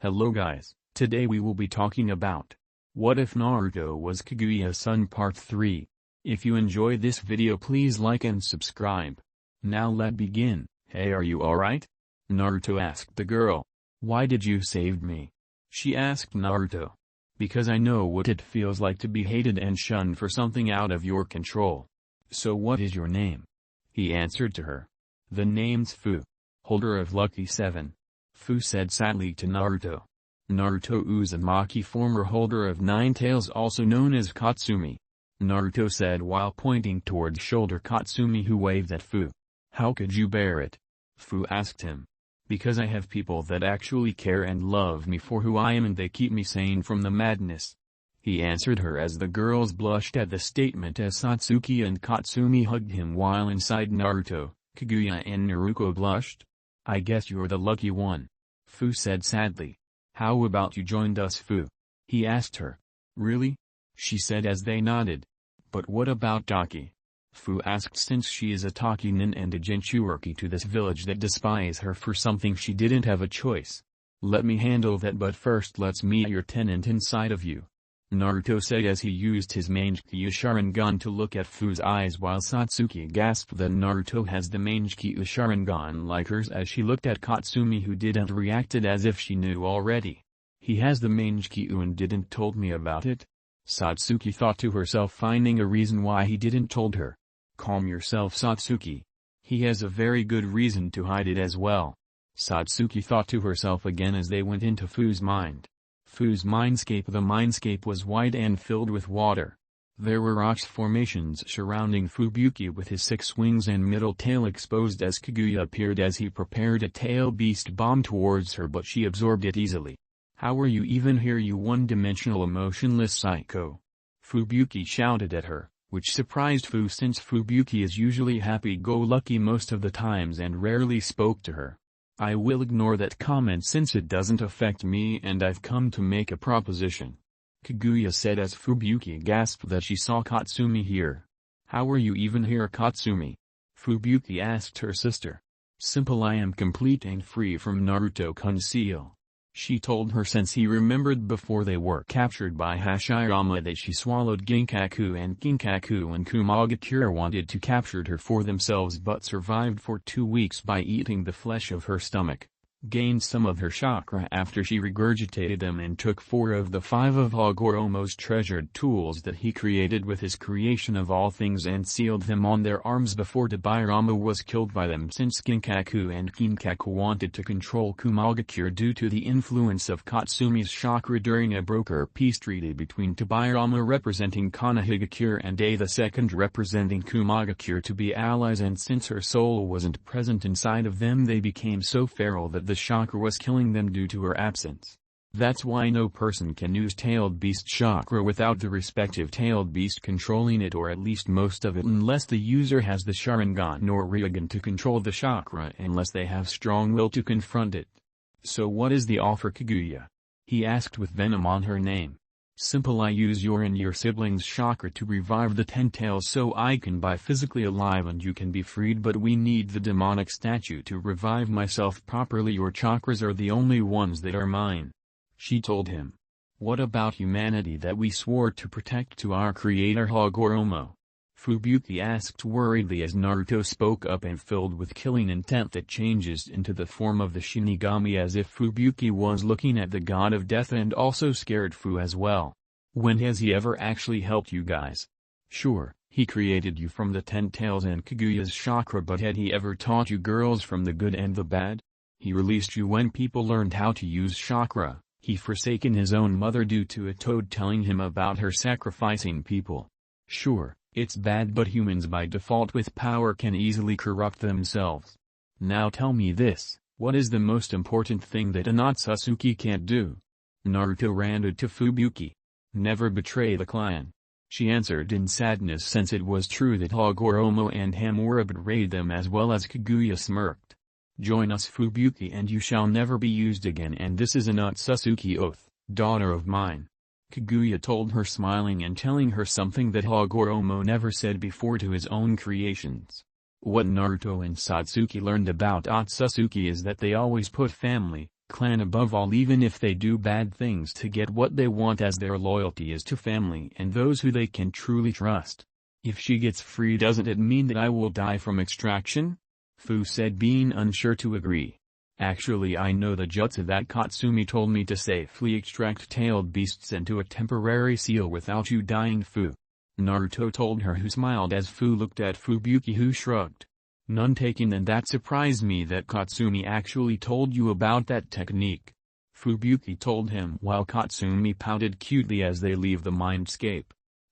Hello guys, today we will be talking about What If Naruto Was Kaguya's Son Part 3. If you enjoyed this video please like and subscribe. Now let's begin. Hey, are you alright? Naruto asked the girl. Why did you save me? She asked Naruto. Because I know what it feels like to be hated and shunned for something out of your control. So what is your name? He answered to her. The name's Fu. Holder of Lucky 7. Fu said sadly to Naruto. Naruto Uzumaki, former holder of 9 tails also known as Katsumi. Naruto said while pointing towards shoulder Katsumi, who waved at Fu. How could you bear it? Fu asked him. Because I have people that actually care and love me for who I am and they keep me sane from the madness. He answered her as the girls blushed at the statement as Satsuki and Katsumi hugged him while inside Naruto, Kaguya and Naruto blushed. I guess you're the lucky one. Fu said sadly. How about you joined us, Fu? He asked her. Really? She said as they nodded. But what about Taki? Fu asked since she is a Taki nin and a Jinchuuriki to this village that despise her for something she didn't have a choice. Let me handle that, but first let's meet your tenant inside of you. Naruto said as he used his Majestic Sharingan to look at Fu's eyes while Satsuki gasped that Naruto has the Majestic Sharingan like hers as she looked at Katsumi, who didn't reacted as if she knew already. He has the Majestic and didn't told me about it? Satsuki thought to herself, finding a reason why he didn't told her. Calm yourself, Satsuki. He has a very good reason to hide it as well. Satsuki thought to herself again as they went into Fu's mind. Fu's mindscape. The mindscape was wide and filled with water. There were rocks formations surrounding Fubuki with his 6 wings and middle tail exposed as Kaguya appeared as he prepared a tail beast bomb towards her, but she absorbed it easily. How are you even here, you one-dimensional emotionless psycho? Fubuki shouted at her, which surprised Fu since Fubuki is usually happy-go-lucky most of the times and rarely spoke to her. I will ignore that comment since it doesn't affect me and I've come to make a proposition. Kaguya said as Fubuki gasped that she saw Katsumi here. How are you even here, Katsumi? Fubuki asked her sister. Simple, I am complete and free from Naruto-kun's seal. She told her since he remembered before they were captured by Hashirama that she swallowed Ginkaku and Kumagakure wanted to capture her for themselves but survived for 2 weeks by eating the flesh of her stomach, gained some of her chakra after she regurgitated them and took 4 of the 5 of Hagoromo's treasured tools that he created with his creation of all things and sealed them on their arms before Tobirama was killed by them, since Ginkaku and Kinkaku wanted to control Kumagakure due to the influence of Katsumi's chakra during a broker peace treaty between Tobirama representing Konohagakure and A II representing Kumagakure to be allies, and since her soul wasn't present inside of them they became so feral that the chakra was killing them due to her absence. That's why no person can use tailed beast chakra without the respective tailed beast controlling it, or at least most of it, unless the user has the Sharingan or Rinnegan to control the chakra, unless they have strong will to confront it. So what is the offer, Kaguya? He asked with venom on her name. Simple, I use your and your siblings' chakra to revive the 10 tails so I can be physically alive and you can be freed, but we need the demonic statue to revive myself properly. Your chakras are the only ones that are mine. She told him. What about humanity that we swore to protect to our creator Hagoromo? Fubuki asked worriedly as Naruto spoke up and filled with killing intent that changes into the form of the Shinigami, as if Fubuki was looking at the god of death and also scared Fu as well. When has he ever actually helped you guys? Sure, he created you from the 10 tails and Kaguya's chakra, but had he ever taught you girls from the good and the bad? He released you when people learned how to use chakra. He forsaken his own mother due to a toad telling him about her sacrificing people. Sure, it's bad, but humans by default with power can easily corrupt themselves. Now tell me this, what is the most important thing that an Ōtsutsuki can't do? Naruto ranted to Fubuki. Never betray the clan. She answered in sadness since it was true that Hagoromo and Hamura betrayed them as well as Kaguya smirked. Join us, Fubuki, and you shall never be used again, and this is an Ōtsutsuki oath, daughter of mine. Kaguya told her, smiling and telling her something that Hagoromo never said before to his own creations. What Naruto and Satsuki learned about Ōtsutsuki is that they always put family, clan above all, even if they do bad things to get what they want, as their loyalty is to family and those who they can truly trust. If she gets free, doesn't it mean that I will die from extraction? Fu said, being unsure to agree. Actually, I know the jutsu that Katsumi told me to safely extract tailed beasts into a temporary seal without you dying, Fu. Naruto told her, who smiled as Fu looked at Fubuki, who shrugged. None taken, and that surprised me that Katsumi actually told you about that technique. Fubuki told him while Katsumi pouted cutely as they leave the mindscape.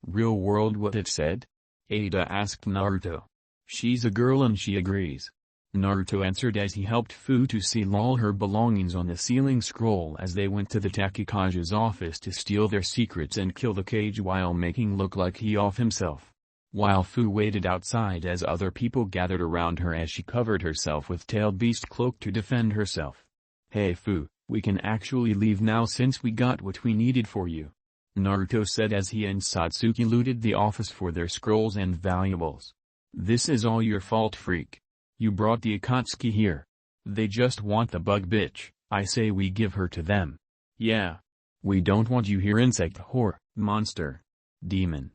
Real world what it said? Ada asked Naruto. She's a girl and she agrees. Naruto answered as he helped Fu to seal all her belongings on the sealing scroll as they went to the Takekage's office to steal their secrets and kill the cage while making look like he off himself. While Fu waited outside as other people gathered around her as she covered herself with tailed beast cloak to defend herself. Hey Fu, we can actually leave now since we got what we needed for you, Naruto said as he and Satsuki looted the office for their scrolls and valuables. This is all your fault, freak. You brought the Akatsuki here. They just want the bug bitch. I say we give her to them. Yeah. We don't want you here, insect whore, monster. Demon.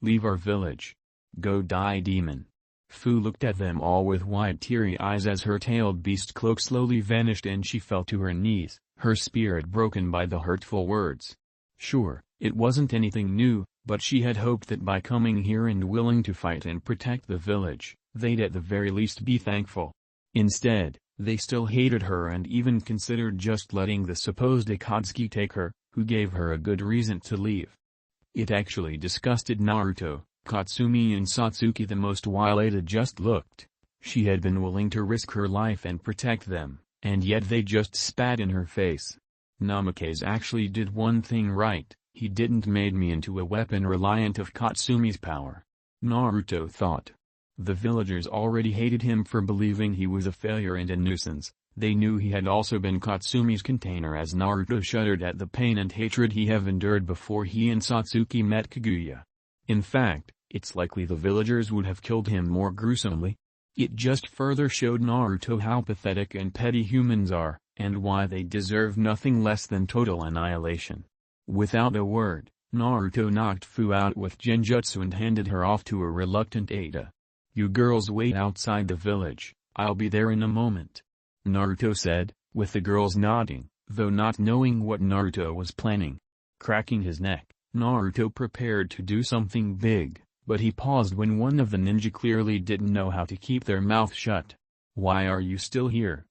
Leave our village. Go die, demon. Fu looked at them all with wide teary eyes as her tailed beast cloak slowly vanished and she fell to her knees, her spirit broken by the hurtful words. Sure, it wasn't anything new, but she had hoped that by coming here and willing to fight and protect the village, they'd at the very least be thankful. Instead, they still hated her and even considered just letting the supposed Akatsuki take her, who gave her a good reason to leave. It actually disgusted Naruto, Katsumi and Satsuki the most while Ada just looked. She had been willing to risk her life and protect them, and yet they just spat in her face. Namikaze actually did one thing right, he didn't made me into a weapon reliant of Katsumi's power. Naruto thought. The villagers already hated him for believing he was a failure and a nuisance. They knew he had also been Katsumi's container, as Naruto shuddered at the pain and hatred he have endured before he and Satsuki met Kaguya. In fact, it's likely the villagers would have killed him more gruesomely. It just further showed Naruto how pathetic and petty humans are, and why they deserve nothing less than total annihilation. Without a word, Naruto knocked Fu out with genjutsu and handed her off to a reluctant Ada. You girls wait outside the village, I'll be there in a moment, Naruto said, with the girls nodding, though not knowing what Naruto was planning. Cracking his neck, Naruto prepared to do something big, but he paused when one of the ninja clearly didn't know how to keep their mouth shut. Why are you still here?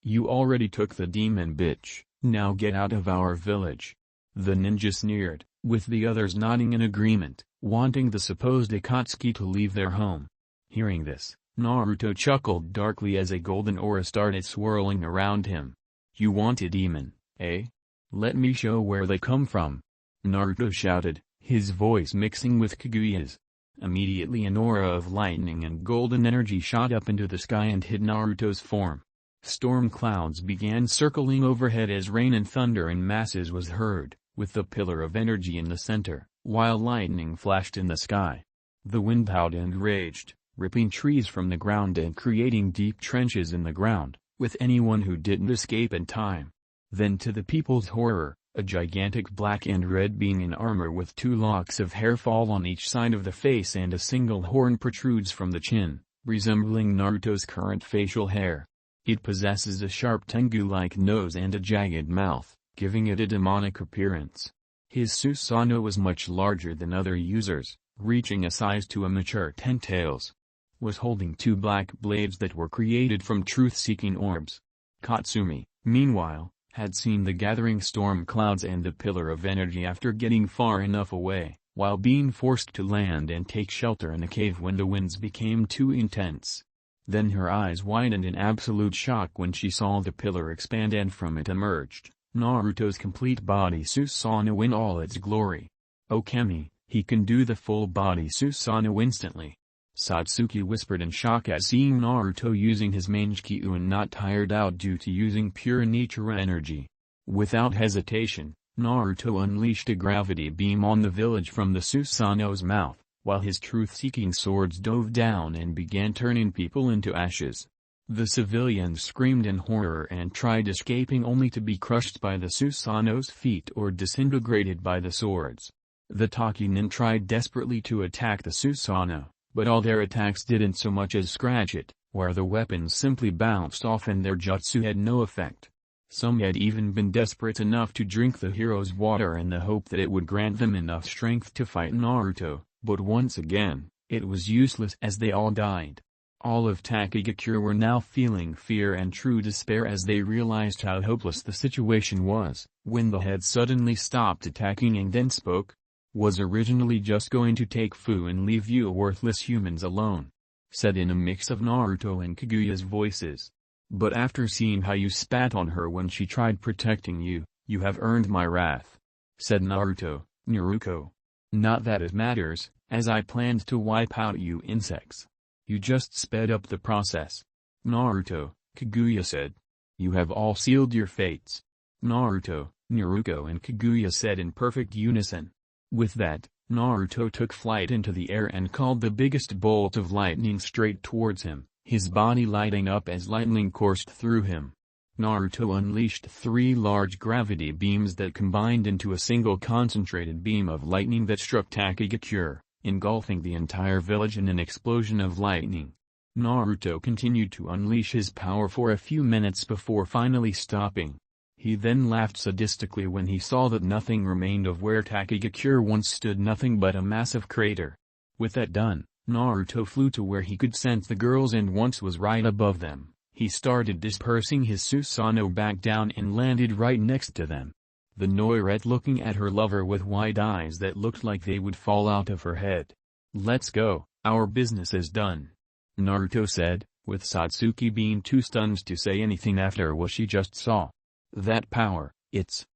You already took the demon bitch, now get out of our village. The ninja sneered, with the others nodding in agreement, wanting the supposed Akatsuki to leave their home. Hearing this, Naruto chuckled darkly as a golden aura started swirling around him. You want a demon, eh? Let me show where they come from, Naruto shouted, his voice mixing with Kaguya's. Immediately an aura of lightning and golden energy shot up into the sky and hid Naruto's form. Storm clouds began circling overhead as rain and thunder in masses was heard, with the pillar of energy in the center, while lightning flashed in the sky. The wind howled and raged, ripping trees from the ground and creating deep trenches in the ground, with anyone who didn't escape in time. Then to the people's horror, a gigantic black and red being in armor with 2 locks of hair fall on each side of the face and a single horn protrudes from the chin, resembling Naruto's current facial hair. It possesses a sharp tengu-like nose and a jagged mouth, giving it a demonic appearance. His Susanoo was much larger than other users, reaching a size to a mature 10 tails. Was holding 2 black blades that were created from truth-seeking orbs. Katsumi, meanwhile, had seen the gathering storm clouds and the pillar of energy after getting far enough away, while being forced to land and take shelter in a cave when the winds became too intense. Then her eyes widened in absolute shock when she saw the pillar expand and from it emerged Naruto's complete body Susanoo in all its glory. Okami, he can do the full body Susanoo instantly. Satsuki whispered in shock at seeing Naruto using his Mangekyou and not tired out due to using pure nature energy. Without hesitation, Naruto unleashed a gravity beam on the village from the Susanoo's mouth, while his truth-seeking swords dove down and began turning people into ashes. The civilians screamed in horror and tried escaping only to be crushed by the Susanoo's feet or disintegrated by the swords. The Takinen tried desperately to attack the Susanoo, but all their attacks didn't so much as scratch it, where the weapons simply bounced off and their jutsu had no effect. Some had even been desperate enough to drink the hero's water in the hope that it would grant them enough strength to fight Naruto, but once again, it was useless as they all died. All of Takagakure were now feeling fear and true despair as they realized how hopeless the situation was, when the head suddenly stopped attacking and then spoke. Was originally just going to take Fu and leave you worthless humans alone, said in a mix of Naruto and Kaguya's voices. But after seeing how you spat on her when she tried protecting you, you have earned my wrath, said Naruto. Naruto. Not that it matters, as I planned to wipe out you insects. You just sped up the process. Naruto, Kaguya said. You have all sealed your fates. Naruto, Naruto and Kaguya said in perfect unison. With that, Naruto took flight into the air and called the biggest bolt of lightning straight towards him, his body lighting up as lightning coursed through him. Naruto unleashed 3 large gravity beams that combined into a single concentrated beam of lightning that struck Takagakure, engulfing the entire village in an explosion of lightning. Naruto continued to unleash his power for a few minutes before finally stopping. He then laughed sadistically when he saw that nothing remained of where Takagakure once stood, nothing but a massive crater. With that done, Naruto flew to where he could sense the girls and once was right above them. He started dispersing his Susanoo back down and landed right next to them. The Noirette looking at her lover with wide eyes that looked like they would fall out of her head. Let's go, our business is done, Naruto said, with Satsuki being too stunned to say anything after what she just saw. That power, it's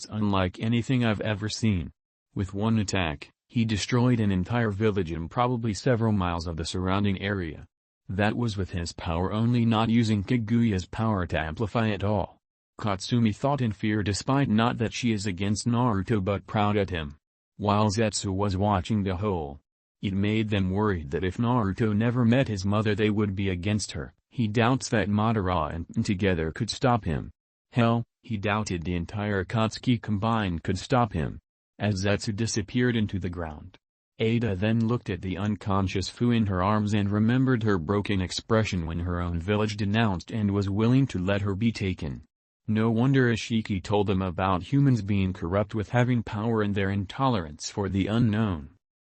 unlike anything I've ever seen. With one attack, he destroyed an entire village and probably several miles of the surrounding area. That was with his power only, not using Kaguya's power to amplify it all. Katsumi thought in fear despite not that she is against Naruto but proud at him. While Zetsu was watching the whole. It made them worried that if Naruto never met his mother they would be against her. He doubts that Madara and Pain together could stop him. Hell, he doubted the entire Akatsuki combined could stop him. As Zetsu disappeared into the ground, Ada then looked at the unconscious Fu in her arms and remembered her broken expression when her own village denounced and was willing to let her be taken. No wonder Ishiki told them about humans being corrupt with having power and their intolerance for the unknown.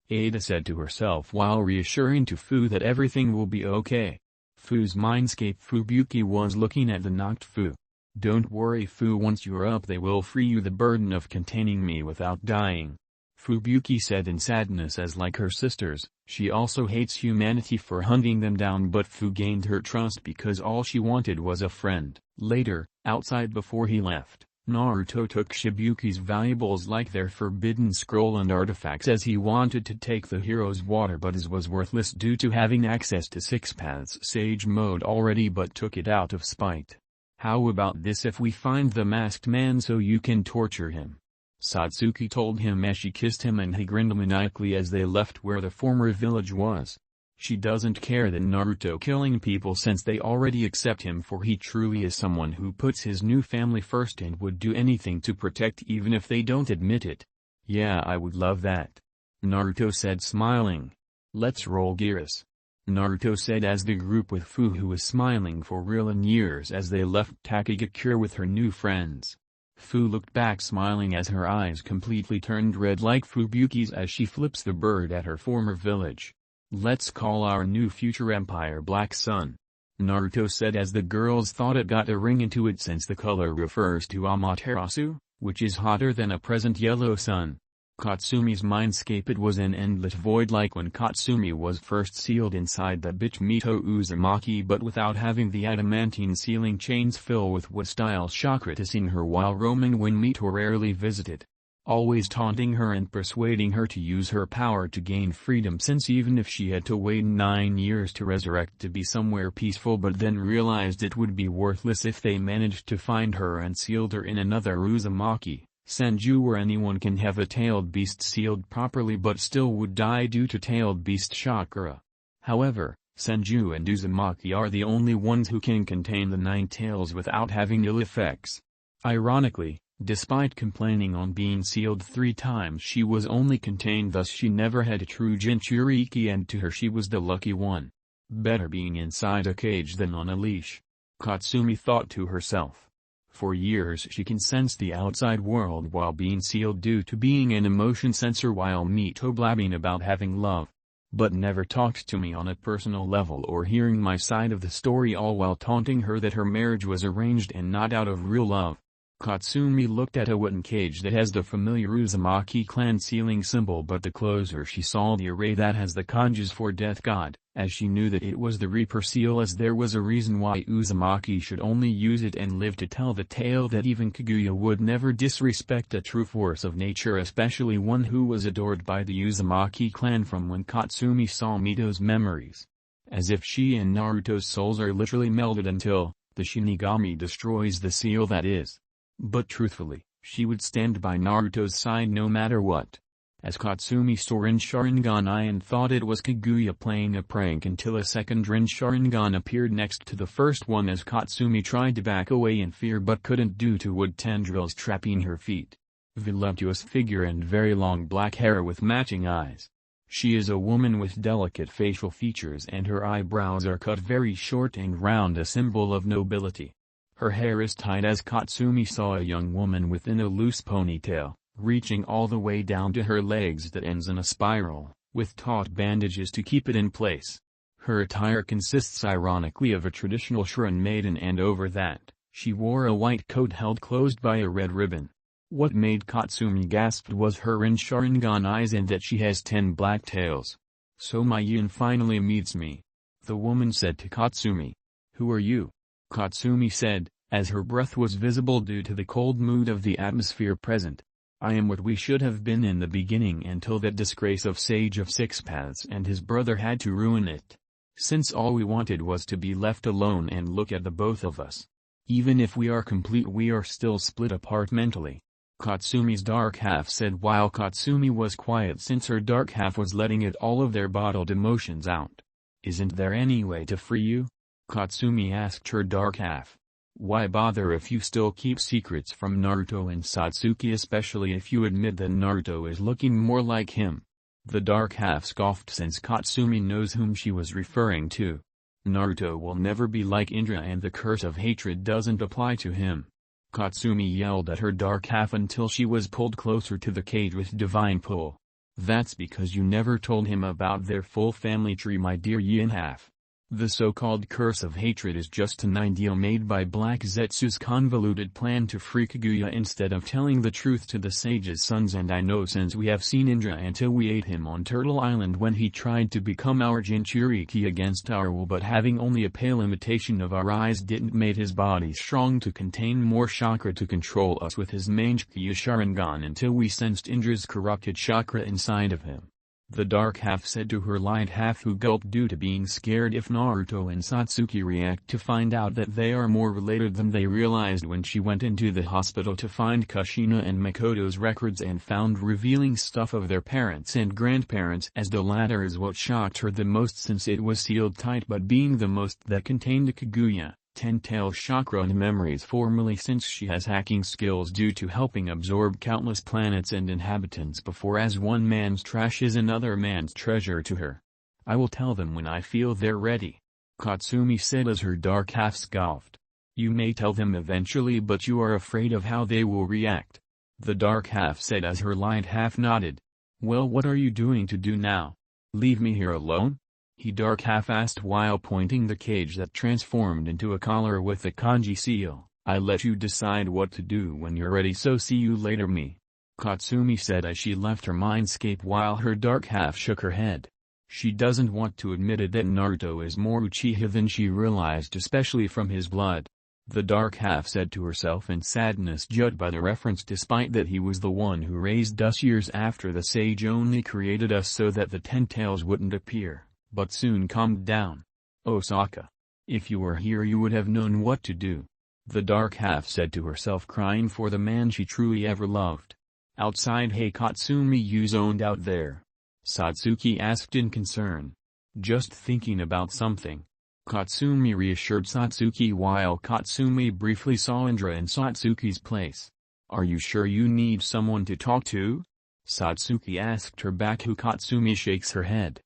Ada said to herself while reassuring to Fu that everything will be okay. Fu's mindscape Fubuki was looking at the knocked Fu. Don't worry Fu, once you're up they will free you the burden of containing me without dying. Fubuki said in sadness as like her sisters, she also hates humanity for hunting them down, but Fu gained her trust because all she wanted was a friend. Later, outside before he left, Naruto took Shibuki's valuables like their forbidden scroll and artifacts as he wanted to take the hero's water but his was worthless due to having access to 6 paths sage mode already, but took it out of spite. How about this if we find the masked man so you can torture him? Satsuki told him as she kissed him and he grinned maniacally as they left where the former village was. She doesn't care that Naruto killing people since they already accept him, for he truly is someone who puts his new family first and would do anything to protect even if they don't admit it. Yeah, I would love that, Naruto said smiling. Let's roll gears, Naruto said as the group with Fu, who was smiling for real in years as they left Takagakure with her new friends. Fu looked back smiling as her eyes completely turned red like Fubuki's as she flips the bird at her former village. Let's call our new future empire Black Sun, Naruto said as the girls thought it got a ring into it since the color refers to Amaterasu, which is hotter than a present yellow sun. Katsumi's mindscape, it was an endless void like when Katsumi was first sealed inside the bitch Mito Uzumaki, but without having the adamantine sealing chains fill with wood-style chakra to sing her while roaming when Mito rarely visited. Always taunting her and persuading her to use her power to gain freedom, since even if she had to wait 9 years to resurrect to be somewhere peaceful, but then realized it would be worthless if they managed to find her and sealed her in another Uzumaki. Senju, where anyone can have a tailed beast sealed properly but still would die due to tailed beast chakra. However, Senju and Uzumaki are the only ones who can contain the 9 tails without having ill effects. Ironically, despite complaining on being sealed 3 times, she was only contained, thus she never had a true Jinchuriki, and to her she was the lucky one. Better being inside a cage than on a leash, Katsumi thought to herself. For years she can sense the outside world while being sealed due to being an emotion sensor, while Mito blabbing about having love, but never talked to me on a personal level or hearing my side of the story, all while taunting her that her marriage was arranged and not out of real love. Katsumi looked at a wooden cage that has the familiar Uzumaki clan sealing symbol, but the closer she saw the array that has the kanjis for death god, as she knew that it was the Reaper seal, as there was a reason why Uzumaki should only use it and live to tell the tale that even Kaguya would never disrespect a true force of nature, especially one who was adored by the Uzumaki clan from when Katsumi saw Mito's memories. As if she and Naruto's souls are literally melded until the Shinigami destroys the seal, that is. But truthfully, she would stand by Naruto's side no matter what. As Katsumi saw Rin Sharingan and thought it was Kaguya playing a prank, until a second Rin Sharingan appeared next to the first one as Katsumi tried to back away in fear but couldn't due to wood tendrils trapping her feet. Voluptuous figure and very long black hair with matching eyes. She is a woman with delicate facial features and her eyebrows are cut very short and round, a symbol of nobility. Her hair is tied as Katsumi saw a young woman within a loose ponytail, reaching all the way down to her legs that ends in a spiral, with taut bandages to keep it in place. Her attire consists ironically of a traditional Shuren maiden, and over that, she wore a white coat held closed by a red ribbon. What made Katsumi gasp was her Rin Sharingan eyes and that she has 10 black tails. "So my yin finally meets me," the woman said to Katsumi. "Who are you?" Katsumi said, as her breath was visible due to the cold mood of the atmosphere present. "I am what we should have been in the beginning until that disgrace of Sage of Six Paths and his brother had to ruin it. Since all we wanted was to be left alone and look at the both of us. Even if we are complete, we are still split apart mentally," Katsumi's dark half said, while Katsumi was quiet since her dark half was letting it all of their bottled emotions out. "Isn't there any way to free you?" Katsumi asked her dark half. "Why bother if you still keep secrets from Naruto and Satsuki, especially if you admit that Naruto is looking more like him?" The dark half scoffed, since Katsumi knows whom she was referring to. Naruto will never be like Indra and the curse of hatred doesn't apply to him. Katsumi yelled at her dark half until she was pulled closer to the cage with divine pull. "That's because you never told him about their full family tree, my dear yin half. The so-called curse of hatred is just an ideal made by Black Zetsu's convoluted plan to free Kaguya instead of telling the truth to the sage's sons, and I know since we have seen Indra until we ate him on Turtle Island when he tried to become our Jinchuriki against our will, but having only a pale imitation of our eyes didn't make his body strong to contain more chakra to control us with his Mangekyou Sharingan until we sensed Indra's corrupted chakra inside of him," the dark half said to her light half, who gulped due to being scared if Naruto and Satsuki react to find out that they are more related than they realized when she went into the hospital to find Kushina and Makoto's records and found revealing stuff of their parents and grandparents, as the latter is what shocked her the most since it was sealed tight, but being the most that contained Kaguya, 10-tail chakra and memories formally, since she has hacking skills due to helping absorb countless planets and inhabitants before, as one man's trash is another man's treasure to her. "I will tell them when I feel they're ready," Katsumi said as her dark half scoffed. "You may tell them eventually, but you are afraid of how they will react," the dark half said as her light half nodded. "Well, what are you doing to do now? Leave me here alone?" he dark half asked while pointing the cage that transformed into a collar with the kanji seal. "I let you decide what to do when you're ready, so see you later me," Katsumi said as she left her mindscape while her dark half shook her head. She doesn't want to admit it that Naruto is more Uchiha than she realized, especially from his blood, the dark half said to herself in sadness, judged by the reference, despite that he was the one who raised us years after the sage only created us so that the 10 tails wouldn't appear, but soon calmed down. "Osaka, if you were here you would have known what to do," the dark half said to herself, crying for the man she truly ever loved. Outside, "Hey Katsumi, you zoned out there?" Satsuki asked in concern. Just thinking about something. Katsumi reassured Satsuki while Katsumi briefly saw Indra in Satsuki's place. Are you sure you need someone to talk to? Satsuki asked her back. Katsumi shakes her head.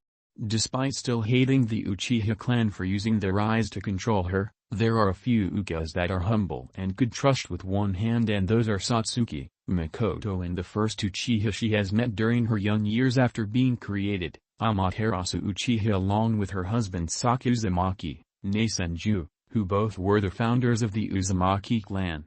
Despite still hating the Uchiha clan for using their eyes to control her, there are a few Uchihas that are humble and could trust with one hand, and those are Satsuki, Mikoto, and the first Uchiha she has met during her young years after being created, Amaterasu Uchiha, along with her husband Saki Uzumaki, Senju, who both were the founders of the Uzumaki clan.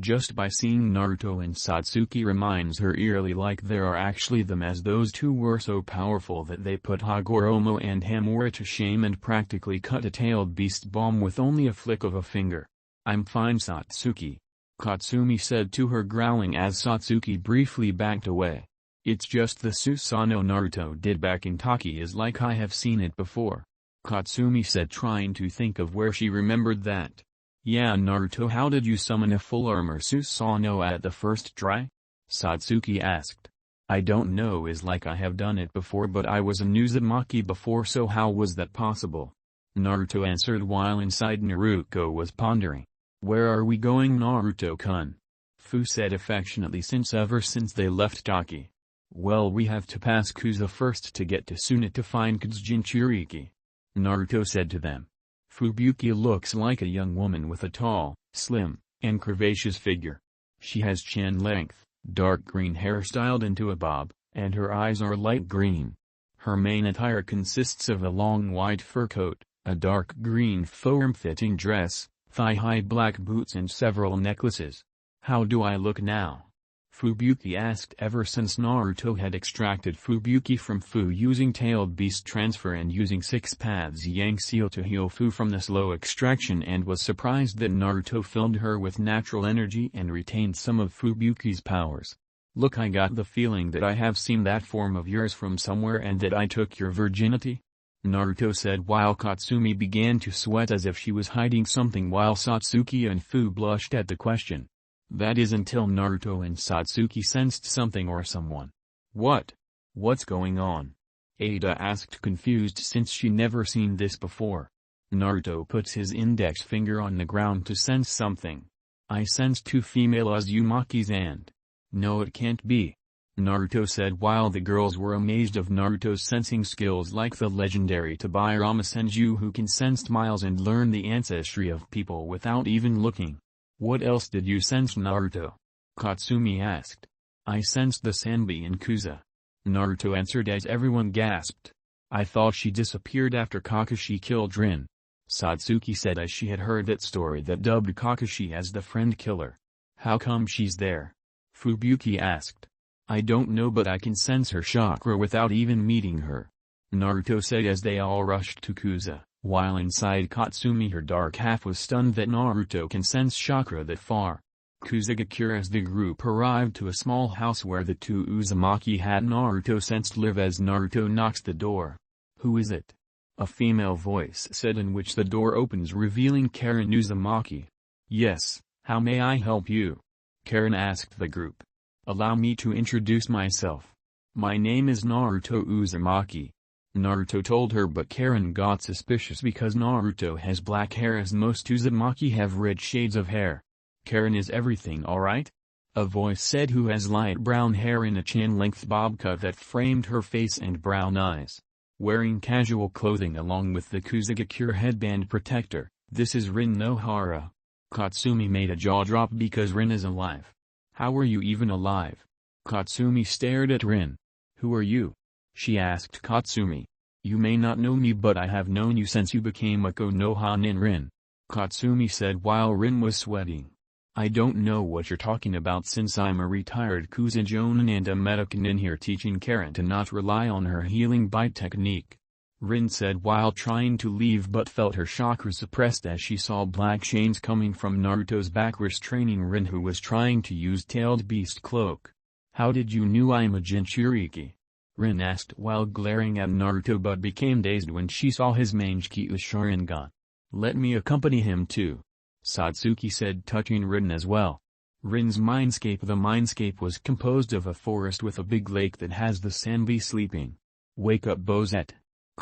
Just by seeing Naruto and Satsuki reminds her eerily like there are actually them, as those two were so powerful that they put Hagoromo and Hamura to shame and practically cut a tailed beast bomb with only a flick of a finger. I'm fine, Satsuki, Katsumi said to her, growling as Satsuki briefly backed away. It's just the Susanoo Naruto did back in Taki is like I have seen it before, Katsumi said, trying to think of where she remembered that. Yeah, Naruto, how did you summon a full armor Susanoo at the first try? Satsuki asked. I don't know, is like I have done it before, but I was an Uzumaki before, so how was that possible? Naruto answered while inside Naruto was pondering. Where are we going, Naruto-kun? Fu said affectionately, ever since they left Taki. Well, we have to pass Kusa first to get to Suna to find Kud's Jinchuriki, Naruto said to them. Fubuki looks like a young woman with a tall, slim, and curvaceous figure. She has chin length, dark green hair styled into a bob, and her eyes are light green. Her main attire consists of a long white fur coat, a dark green form-fitting dress, thigh-high black boots, and several necklaces. How do I look now? Fubuki asked. Ever since Naruto had extracted Fubuki from Fu using tailed beast transfer and using 6 paths Yang Seal to heal Fu from the slow extraction, and was surprised that Naruto filled her with natural energy and retained some of Fubuki's powers. Look, I got the feeling that I have seen that form of yours from somewhere and that I took your virginity, Naruto said while Katsumi began to sweat as if she was hiding something, while Satsuki and Fu blushed at the question. That is until Naruto and Satsuki sensed something or someone. What? What's going on? Ada asked, confused since she never seen this before. Naruto puts his index finger on the ground to sense something. I sense 2 female Uzumakis and... No, it can't be, Naruto said while the girls were amazed of Naruto's sensing skills, like the legendary Tobirama Senju, who can sense miles and learn the ancestry of people without even looking. What else did you sense, Naruto? Katsumi asked. I sensed the Sanbi in Kusa, Naruto answered as everyone gasped. I thought she disappeared after Kakashi killed Rin, Satsuki said as she had heard that story that dubbed Kakashi as the friend killer. How come she's there? Fubuki asked. I don't know, but I can sense her chakra without even meeting her, Naruto said as they all rushed to Kusa. While inside Katsumi, her dark half was stunned that Naruto can sense chakra that far. Kusagakure, as the group arrived to a small house where the 2 Uzumaki had Naruto sensed live, as Naruto knocks the door. Who is it? A female voice said, in which the door opens revealing Karen Uzumaki. Yes, how may I help you? Karen asked the group. Allow me to introduce myself. My name is Naruto Uzumaki, Naruto told her, but Karen got suspicious because Naruto has black hair as most Uzumaki have red shades of hair. Karen, is everything alright? A voice said, who has light brown hair in a chin-length bob cut that framed her face and brown eyes. Wearing casual clothing along with the Kusagakure headband protector, this is Rin Nohara. Katsumi made a jaw drop because Rin is alive. How are you even alive? Katsumi stared at Rin. Who are you? She asked Katsumi. You may not know me, but I have known you since you became a Konoha nin Rin, Katsumi said while Rin was sweating. I don't know what you're talking about, since I'm a retired Kusa Jonin and a medic nin here teaching Karen to not rely on her healing bite technique, Rin said while trying to leave, but felt her chakra suppressed as she saw black chains coming from Naruto's back restraining Rin, who was trying to use tailed beast cloak. How did you know I'm a Jinchuriki? Rin asked while glaring at Naruto, but became dazed when she saw his Mangekyou Sharingan. Let me accompany him too, Satsuki said, touching Rin as well. Rin's mindscape. The mindscape was composed of a forest with a big lake that has the Sanbi sleeping. Wake up, Bozette,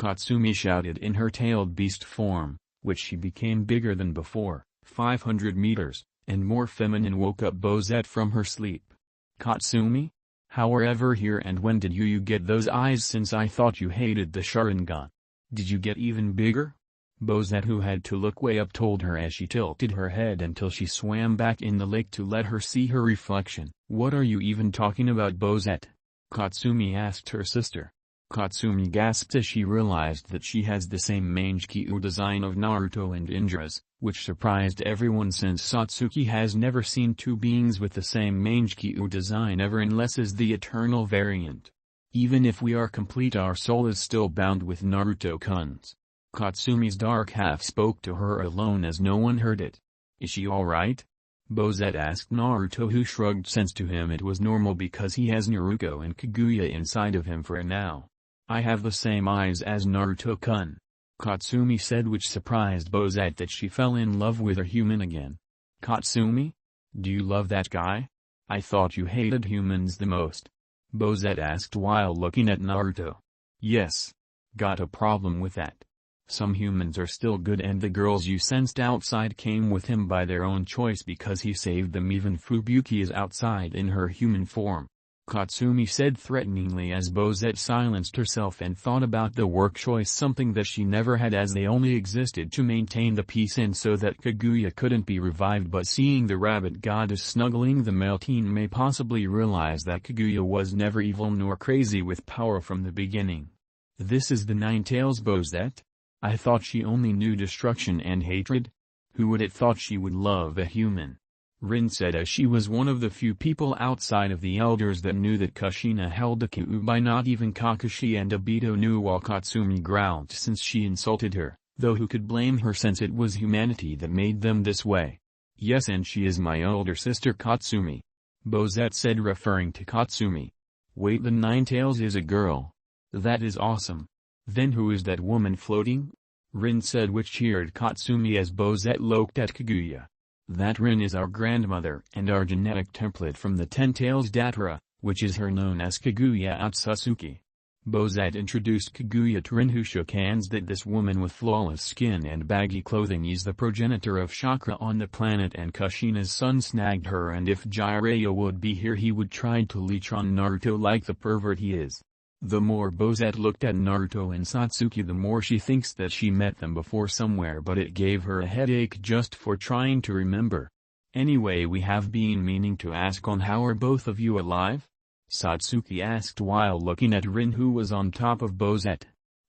Katsumi shouted in her tailed beast form, which she became bigger than before, 500 meters, and more feminine. Woke up Bozette from her sleep. Katsumi? How are ever here, and when did you get those eyes, since I thought you hated the Sharingan? Did you get even bigger? Bozette, who had to look way up, told her as she tilted her head until she swam back in the lake to let her see her reflection. What are you even talking about, Bozette? Katsumi asked her sister. Katsumi gasped as she realized that she has the same Mangekyo design of Naruto and Indra's, which surprised everyone since Satsuki has never seen two beings with the same Mangekyo design ever unless as the eternal variant. Even if we are complete, our soul is still bound with Naruto-kun's. Katsumi's dark half spoke to her alone as no one heard it. Is she alright? Bozette asked Naruto, who shrugged since to him it was normal because he has Naruto and Kaguya inside of him for now. I have the same eyes as Naruto-kun, Katsumi said, which surprised Bozette that she fell in love with a human again. Katsumi? Do you love that guy? I thought you hated humans the most. Bozette asked while looking at Naruto. Yes. Got a problem with that. Some humans are still good, and the girls you sensed outside came with him by their own choice because he saved them. Even Fubuki is outside in her human form, Katsumi said threateningly as Bozette silenced herself and thought about the work choice, something that she never had as they only existed to maintain the peace and so that Kaguya couldn't be revived. But seeing the rabbit goddess snuggling the male teen may possibly realize that Kaguya was never evil nor crazy with power from the beginning. This is the Nine-Tails Bozette? I thought she only knew destruction and hatred? Who would have thought she would love a human? Rin said as she was one of the few people outside of the elders that knew that Kushina held a kyuubi. Not even Kakashi and Abito knew, while Katsumi growled since she insulted her, though who could blame her since it was humanity that made them this way. Yes, and she is my older sister Katsumi, Bozette said referring to Katsumi. Wait, the Nine-Tails is a girl. That is awesome. Then who is that woman floating? Rin said, which cheered Katsumi as Bozette looked at Kaguya. That Rin is our grandmother and our genetic template from the Ten-Tails Datara, which is her known as Kaguya Ōtsutsuki. Bozette introduced Kaguya to Rin, who shook hands that this woman with flawless skin and baggy clothing is the progenitor of chakra on the planet, and Kushina's son snagged her, and if Jiraiya would be here he would try to leech on Naruto like the pervert he is. The more Bozette looked at Naruto and Satsuki, the more she thinks that she met them before somewhere, but it gave her a headache just for trying to remember. Anyway, we have been meaning to ask, on how are both of you alive? Satsuki asked while looking at Rin, who was on top of Bozette.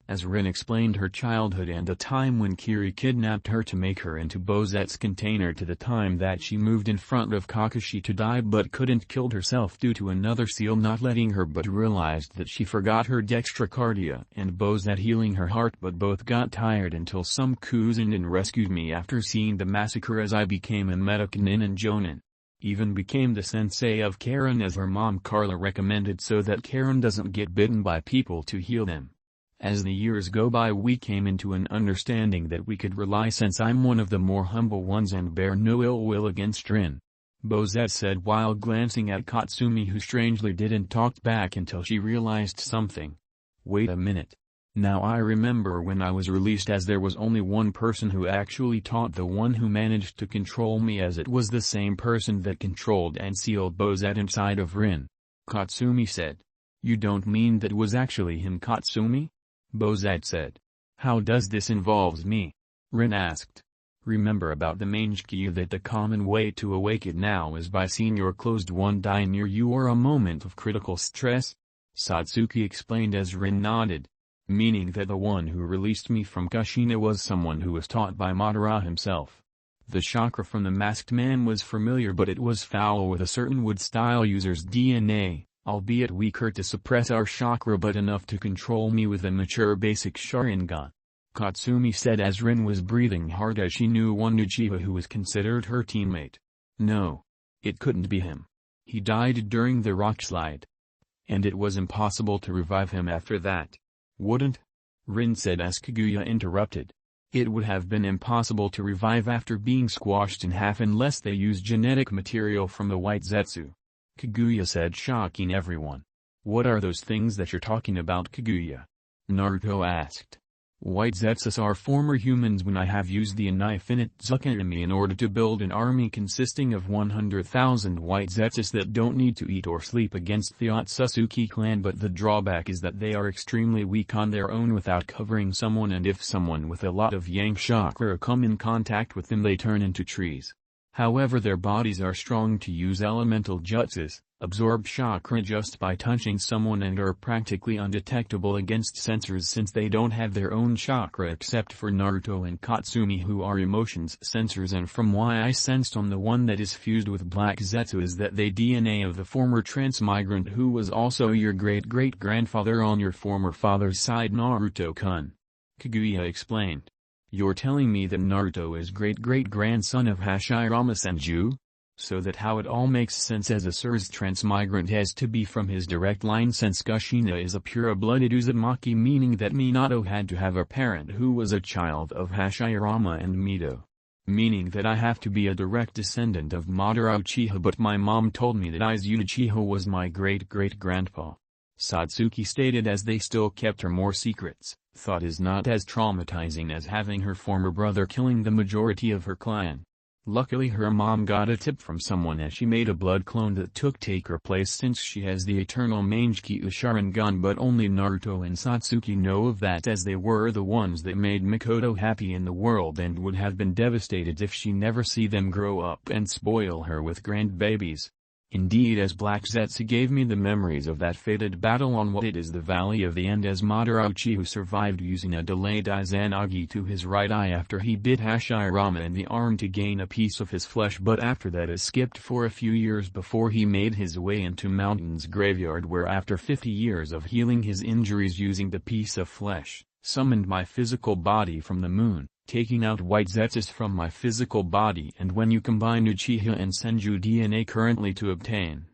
As Rin explained her childhood and a time when Kiri kidnapped her to make her into Bozette's container, to the time that she moved in front of Kakashi to die but couldn't, killed herself due to another seal not letting her, but realized that she forgot her dextrocardia, and Bozette healing her heart, but both got tired until some Kuzunin rescued me after seeing the massacre, as I became a Metakanin and Jonin. Even became the sensei of Karen as her mom Carla recommended, so that Karen doesn't get bitten by people, to heal them. As the years go by, we came into an understanding that we could rely, since I'm one of the more humble ones and bear no ill will against Rin, Bozette said while glancing at Katsumi, who strangely didn't talk back until she realized something. Wait a minute. Now I remember when I was released, as there was only one person who actually taught the one who managed to control me, as it was the same person that controlled and sealed Bozette inside of Rin, Katsumi said. You don't mean that was actually him, Katsumi? Bozette said. How does this involves me? Rin asked. Remember about the Mangekyo, that the common way to awaken now is by seeing your closed one die near you or a moment of critical stress? Satsuki explained as Rin nodded. Meaning that the one who released me from Kushina was someone who was taught by Madara himself. The chakra from the masked man was familiar, but it was foul with a certain wood-style user's DNA. Albeit weaker to suppress our chakra, but enough to control me with a mature basic Sharingan, Katsumi said as Rin was breathing hard, as she knew one Uchiha who was considered her teammate. No. It couldn't be him. He died during the rock slide. And it was impossible to revive him after that. Wouldn't? Rin said as Kaguya interrupted. It would have been impossible to revive after being squashed in half unless they used genetic material from the White Zetsu, Kaguya said, shocking everyone. What are those things that you're talking about, Kaguya? Naruto asked. White Zetsus are former humans when I have used the infinite Tsukirimi in order to build an army consisting of 100,000 White Zetsus that don't need to eat or sleep against the Ōtsutsuki clan, but the drawback is that they are extremely weak on their own without covering someone, and if someone with a lot of Yang chakra come in contact with them they turn into trees. However, their bodies are strong to use elemental jutsus, absorb chakra just by touching someone, and are practically undetectable against sensors since they don't have their own chakra except for Naruto and Katsumi, who are emotions sensors, and from why I sensed on the one that is fused with Black Zetsu is that they DNA of the former transmigrant who was also your great-great-grandfather on your former father's side, Naruto-kun. Kaguya explained. You're telling me that Naruto is great-great-grandson of Hashirama Senju? So that how it all makes sense, as a Sur's transmigrant has to be from his direct line since Kushina is a pure-blooded Uzumaki, meaning that Minato had to have a parent who was a child of Hashirama and Mito. Meaning that I have to be a direct descendant of Madara Uchiha, but my mom told me that Uchiha was my great-great-grandpa. Satsuki stated as they still kept her more secrets. Thought is not as traumatizing as having her former brother killing the majority of her clan. Luckily her mom got a tip from someone as she made a blood clone that take her place since she has the eternal Mangekyo Sharingan, but only Naruto and Satsuki know of that, as they were the ones that made Mikoto happy in the world and would have been devastated if she never see them grow up and spoil her with grandbabies. Indeed, as Black Zetsu gave me the memories of that fated battle on what it is the Valley of the End, as Madara Uchiha survived using a delayed Izanagi to his right eye after he bit Hashirama in the arm to gain a piece of his flesh, but after that escaped for a few years before he made his way into Mountain's graveyard, where after 50 years of healing his injuries using the piece of flesh, summoned my physical body from the moon, taking out White Zetsus from my physical body, and when you combine Uchiha and Senju DNA currently to obtain.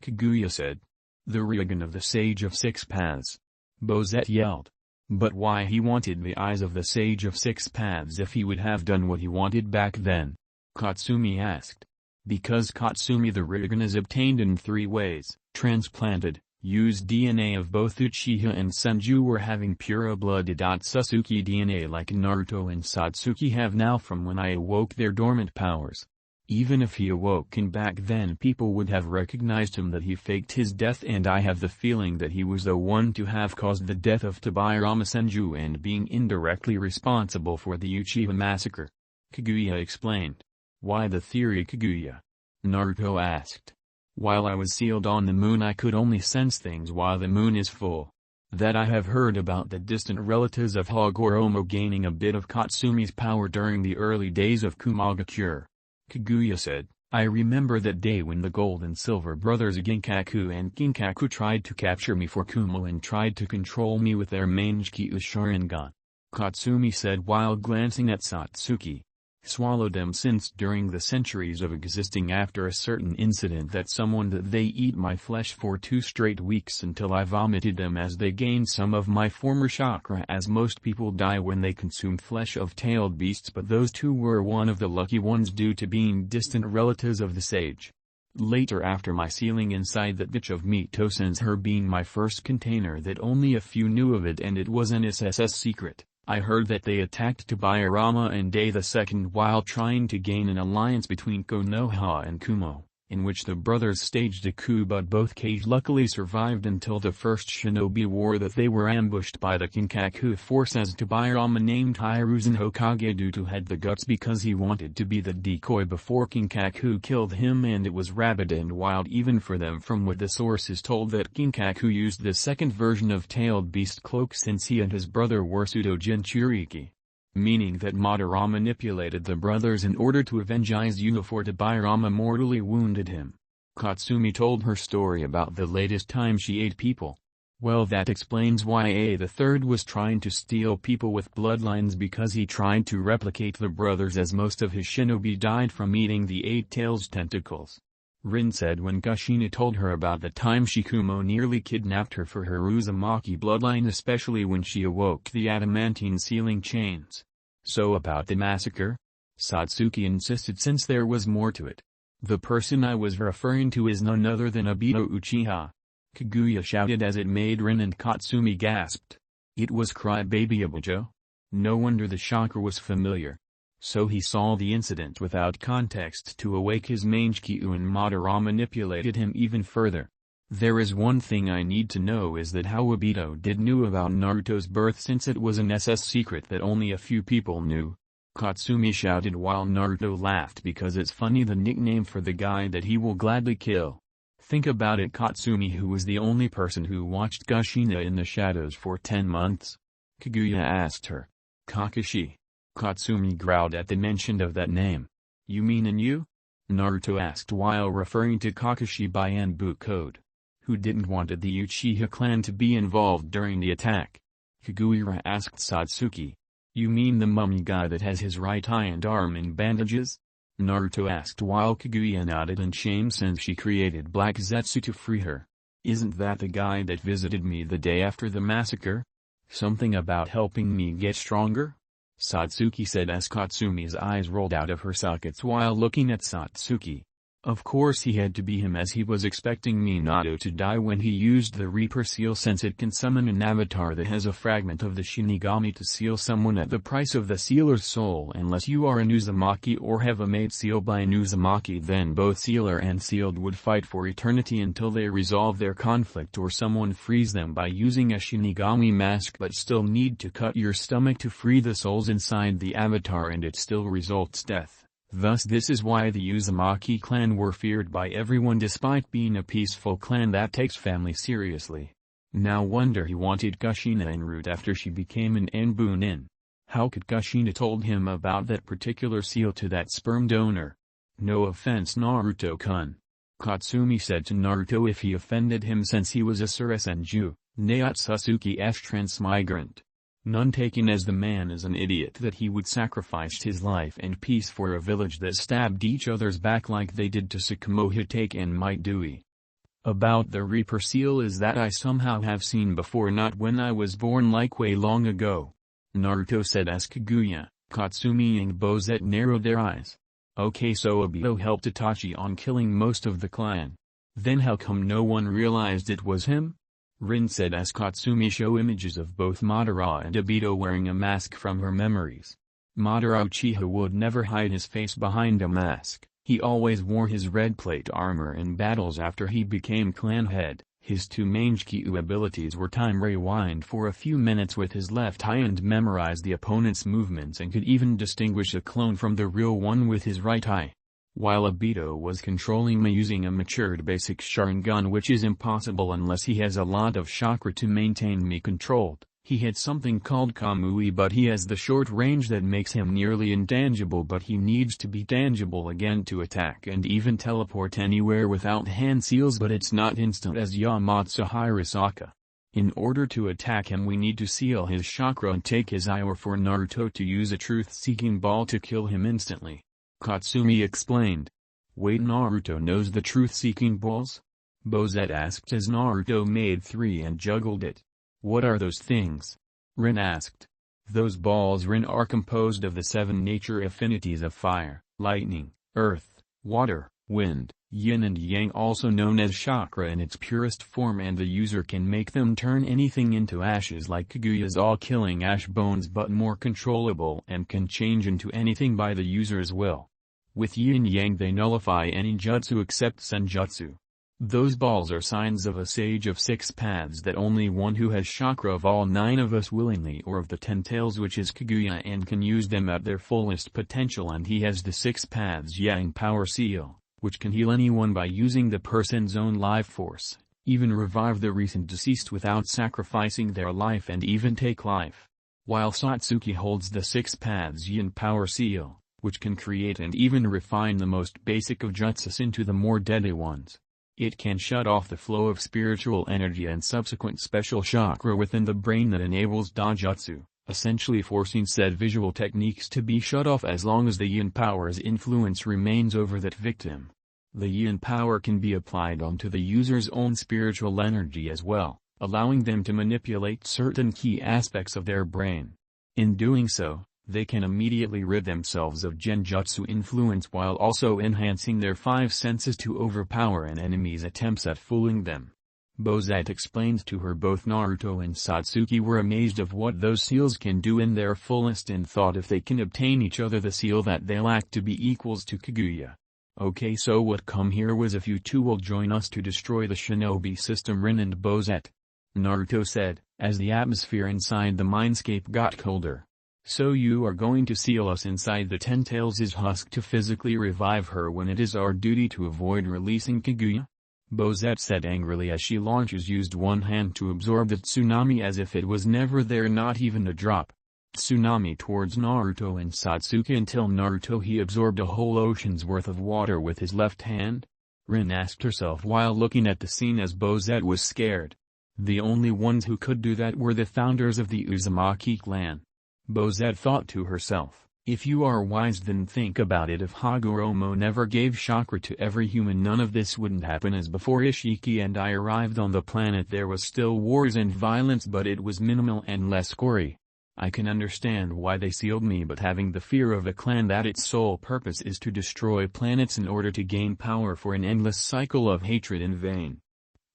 Kaguya said. The Rinnegan of the Sage of Six Paths. Bozette yelled. But why he wanted the eyes of the Sage of Six Paths if he would have done what he wanted back then? Katsumi asked. Because Katsumi, the Rinnegan is obtained in 3 ways: transplanted, used DNA of both Uchiha and Senju, were having pure-blooded Ōtsutsuki DNA like Naruto and Satsuki have now from when I awoke their dormant powers. Even if he awoken back then, people would have recognized him that he faked his death, and I have the feeling that he was the one to have caused the death of Tobirama Senju and being indirectly responsible for the Uchiha massacre. Kaguya explained. Why the theory, Kaguya? Naruto asked. While I was sealed on the moon I could only sense things while the moon is full. That I have heard about the distant relatives of Hagoromo gaining a bit of Katsumi's power during the early days of Kumagakure. Kaguya said, I remember that day when the Gold and Silver brothers Ginkaku and Kinkaku tried to capture me for Kumo and tried to control me with their Mangekyo Sharingan. Katsumi said while glancing at Satsuki. Swallowed them since during the centuries of existing after a certain incident that someone that they eat my flesh for 2 straight weeks until I vomited them as they gained some of my former chakra, as most people die when they consume flesh of tailed beasts, but those 2 were one of the lucky ones due to being distant relatives of the sage. Later, after my sealing inside that bitch of Mito, since her being my first container that only a few knew of it and it was an SSS secret, I heard that they attacked Tobirama and Day II while trying to gain an alliance between Konoha and Kumo, in which the brothers staged a coup, but both Kage luckily survived until the first shinobi war that they were ambushed by the Kinkaku force, as Tobirama named Hiruzen Hokage due to had the guts because he wanted to be the decoy before Kinkaku killed him, and it was rabid and wild even for them, from what the sources told that Kinkaku used the second version of Tailed Beast Cloak since he and his brother were pseudo Jinchuriki. Meaning that Madara manipulated the brothers in order to avenge Izuha for Tobirama mortally wounded him. Katsumi told her story about the latest time she ate people. Well, that explains why the III was trying to steal people with bloodlines, because he tried to replicate the brothers, as most of his shinobi died from eating the 8 tails tentacles. Rin said when Kushina told her about the time Shikumo nearly kidnapped her for her Uzumaki bloodline, especially when she awoke the adamantine sealing chains. So about the massacre? Satsuki insisted, since there was more to it. The person I was referring to is none other than Abito Uchiha. Kaguya shouted as it made Rin and Katsumi gasped. It was Crybaby Abijo? No wonder the chakra was familiar. So he saw the incident without context to awake his Mangekyo, and Madara manipulated him even further. There is one thing I need to know, is that how Abito knew about Naruto's birth, since it was an SS secret that only a few people knew. Katsumi shouted while Naruto laughed, because it's funny, the nickname for the guy that he will gladly kill. Think about it, Katsumi, who was the only person who watched Kushina in the shadows for 10 months. Kaguya asked her. Kakashi. Katsumi growled at the mention of that name. You mean Inu? Naruto asked while referring to Kakashi by Anbu code. Who didn't want the Uchiha clan to be involved during the attack? Kaguya asked Satsuki. You mean the mummy guy that has his right eye and arm in bandages? Naruto asked while Kaguya nodded in shame, since she created Black Zetsu to free her. Isn't that the guy that visited me the day after the massacre? Something about helping me get stronger? Satsuki said as Katsumi's eyes rolled out of her sockets while looking at Satsuki. Of course he had to be him, as he was expecting Minato to die when he used the Reaper Seal, since it can summon an avatar that has a fragment of the Shinigami to seal someone at the price of the sealer's soul. Unless you are an Uzumaki or have a made seal by an Uzumaki, then both sealer and sealed would fight for eternity until they resolve their conflict, or someone frees them by using a Shinigami mask, but still need to cut your stomach to free the souls inside the avatar, and it still results death. Thus this is why the Uzumaki clan were feared by everyone, despite being a peaceful clan that takes family seriously. No wonder he wanted Kushina en route after she became an Anbu nin. How could Kushina told him about that particular seal to that sperm donor? No offense, Naruto-kun. Katsumi said to Naruto if he offended him, since he was a Surasenju, Naotsutsuki transmigrant. None taken as the man is an idiot that he would sacrifice his life and peace for a village that stabbed each other's back like they did to Tsukumo Hitake and Maidui. About the Reaper Seal is that I somehow have seen before, not when I was born, like way long ago. Naruto said as Kaguya, Katsumi and Bozet narrowed their eyes. Okay, so Abito helped Itachi on killing most of the clan. Then how come no one realized it was him? Rin said as Katsumi showed images of both Madara and Abito wearing a mask from her memories. Madara Uchiha would never hide his face behind a mask. He always wore his red plate armor in battles after he became clan head. His two Mangekyo abilities were time rewind for a few minutes with his left eye and memorize the opponent's movements, and could even distinguish a clone from the real one with his right eye. While Abito was controlling me using a matured basic Sharingan, which is impossible unless he has a lot of chakra to maintain me controlled. He had something called Kamui, but he has the short range that makes him nearly intangible, but he needs to be tangible again to attack and even teleport anywhere without hand seals, but it's not instant as Yamatsu Hirasaka. In order to attack him we need to seal his chakra and take his eye, or for Naruto to use a truth-seeking ball to kill him instantly. Katsumi explained. Wait, Naruto knows the truth-seeking balls? Bozet asked as Naruto made 3 and juggled it. What are those things? Rin asked. Those balls, Rin, are composed of the 7 nature affinities of fire, lightning, earth, water, wind, yin and yang, also known as chakra in its purest form, and the user can make them turn anything into ashes, like Kaguya's all-killing ash bones, but more controllable, and can change into anything by the user's will. With yin-yang they nullify any jutsu except senjutsu. Those balls are signs of a sage of 6 paths, that only one who has chakra of all 9 of us willingly, or of the 10 tails, which is Kaguya, and can use them at their fullest potential, and he has the 6 paths yang power seal, which can heal anyone by using the person's own life force, even revive the recent deceased without sacrificing their life, and even take life. While Satsuki holds the 6 paths yin power seal, which can create and even refine the most basic of jutsus into the more deadly ones. It can shut off the flow of spiritual energy and subsequent special chakra within the brain that enables dojutsu, essentially forcing said visual techniques to be shut off as long as the yin power's influence remains over that victim. The yin power can be applied onto the user's own spiritual energy as well, allowing them to manipulate certain key aspects of their brain. In doing so, they can immediately rid themselves of genjutsu influence while also enhancing their 5 senses to overpower an enemy's attempts at fooling them. Bozette explained to her. Both Naruto and Satsuki were amazed of what those seals can do in their fullest and thought if they can obtain each other the seal that they lack to be equals to Kaguya. Okay, so what come here was if you two will join us to destroy the shinobi system. Rin and Bozette, Naruto said, as the atmosphere inside the mindscape got colder. So you are going to seal us inside the Ten Tails' husk to physically revive her when it is our duty to avoid releasing Kaguya? Bozette said angrily as she used one hand to absorb the tsunami as if it was never there, not even a drop. Tsunami towards Naruto and Satsuki until Naruto he absorbed a whole ocean's worth of water with his left hand? Rin asked herself while looking at the scene as Bozette was scared. The only ones who could do that were the founders of the Uzumaki clan. Bozette thought to herself, if you are wise then think about it. If Hagoromo never gave chakra to every human, none of this wouldn't happen. As before Ishiki and I arrived on the planet there was still wars and violence, but it was minimal and less gory. I can understand why they sealed me, but having the fear of a clan that its sole purpose is to destroy planets in order to gain power for an endless cycle of hatred in vain.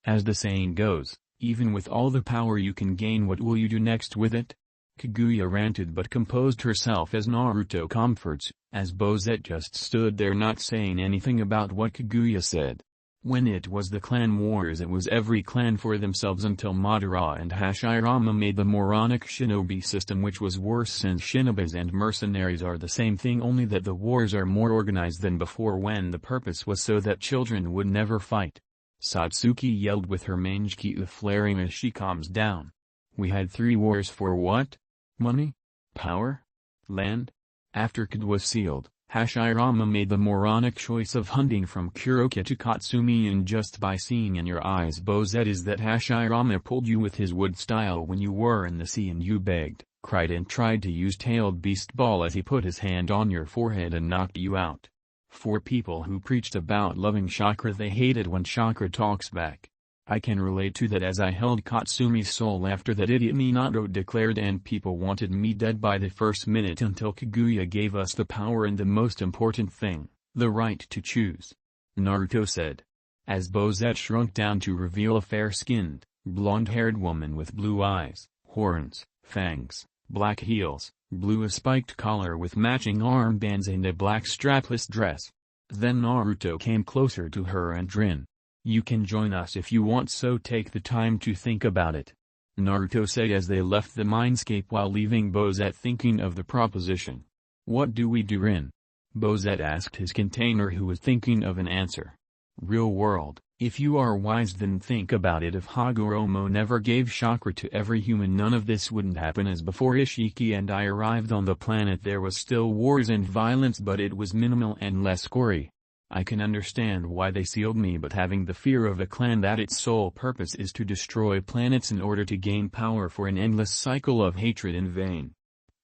As the saying goes, even with all the power you can gain, what will you do next with it? Kaguya ranted but composed herself as Naruto comforts, as Bozette just stood there not saying anything about what Kaguya said. When it was the clan wars it was every clan for themselves until Madara and Hashirama made the moronic shinobi system, which was worse since shinobis and mercenaries are the same thing, only that the wars are more organized than before when the purpose was so that children would never fight. Satsuki yelled with her mangekyou flaring as she calms down. We had 3 wars for what? Money? Power? Land? After Kid was sealed, Hashirama made the moronic choice of hunting from Kuroki to Katsumi, and just by seeing in your eyes Bozette is that Hashirama pulled you with his wood style when you were in the sea and you begged, cried and tried to use tailed beast ball as he put his hand on your forehead and knocked you out. For people who preached about loving chakra, they hated when chakra talks back. I can relate to that as I held Katsumi's soul after that idiot Minato declared, and people wanted me dead by the first minute until Kaguya gave us the power and the most important thing, the right to choose. Naruto said. As Bozette shrunk down to reveal a fair-skinned, blonde-haired woman with blue eyes, horns, fangs, black heels, blue spiked collar with matching armbands and a black strapless dress. Then Naruto came closer to her and Rin. You can join us if you want, so take the time to think about it. Naruto said as they left the mindscape while leaving Bozette thinking of the proposition. What do we do, Rin? Bozette asked his container, who was thinking of an answer. Real world, if you are wise then think about it. If Hagoromo never gave chakra to every human, none of this wouldn't happen. As before Ishiki and I arrived on the planet there was still wars and violence, but it was minimal and less gory. I can understand why they sealed me, but having the fear of a clan that its sole purpose is to destroy planets in order to gain power for an endless cycle of hatred in vain.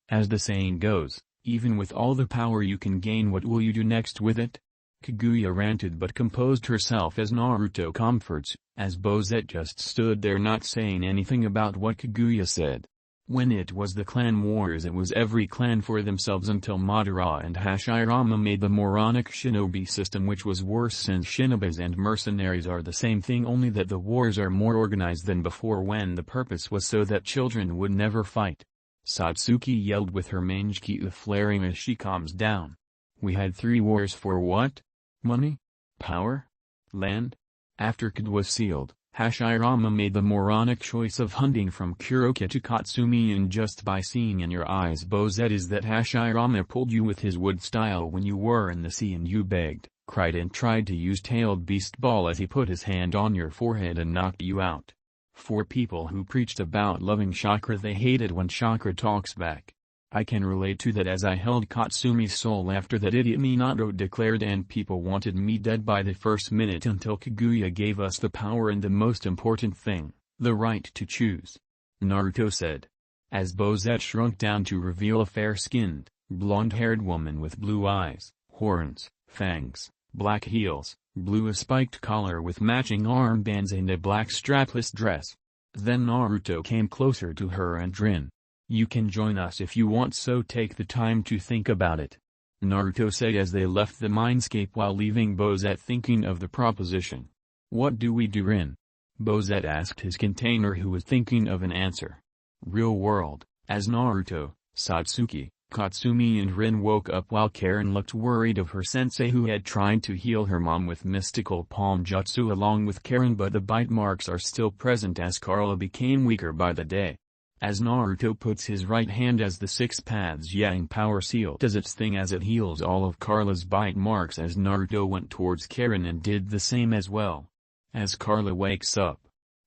As the saying goes, even with all the power you can gain, what will you do next with it? Kaguya ranted but composed herself as Naruto comforts, as Bozette just stood there not saying anything about what Kaguya said. When it was the clan wars it was every clan for themselves until Madara and Hashirama made the moronic shinobi system, which was worse since shinobis and mercenaries are the same thing, only that the wars are more organized than before when the purpose was so that children would never fight. Satsuki yelled with her mangekyou flaring as she calms down. We had 3 wars for what? Money? Power? Land? After Kid was sealed, Hashirama made the moronic choice of hunting from Kuroki to Katsumi, and just by seeing in your eyes Bozette is that Hashirama pulled you with his wood style when you were in the sea and you begged, cried and tried to use tailed beast ball as he put his hand on your forehead and knocked you out. For people who preached about loving chakra, they hated when chakra talks back. I can relate to that as I held Katsumi's soul after that idiot Minato declared, and people wanted me dead by the first minute until Kaguya gave us the power and the most important thing, the right to choose. Naruto said. As Bozette shrunk down to reveal a fair-skinned, blonde-haired woman with blue eyes, horns, fangs, black heels, blue spiked collar with matching armbands and a black strapless dress. Then Naruto came closer to her and Rin. You can join us if you want, so take the time to think about it. Naruto said as they left the mindscape while leaving Bozette thinking of the proposition. What do we do, Rin? Bozette asked his container, who was thinking of an answer. Real world, as Naruto, Satsuki, Katsumi and Rin woke up while Karen looked worried of her sensei, who had tried to heal her mom with mystical palm jutsu along with Karen, but the bite marks are still present as Carla became weaker by the day. As Naruto puts his right hand as the six paths yang power seal does its thing as it heals all of Carla's bite marks, as Naruto went towards Karen and did the same as well. As Carla wakes up,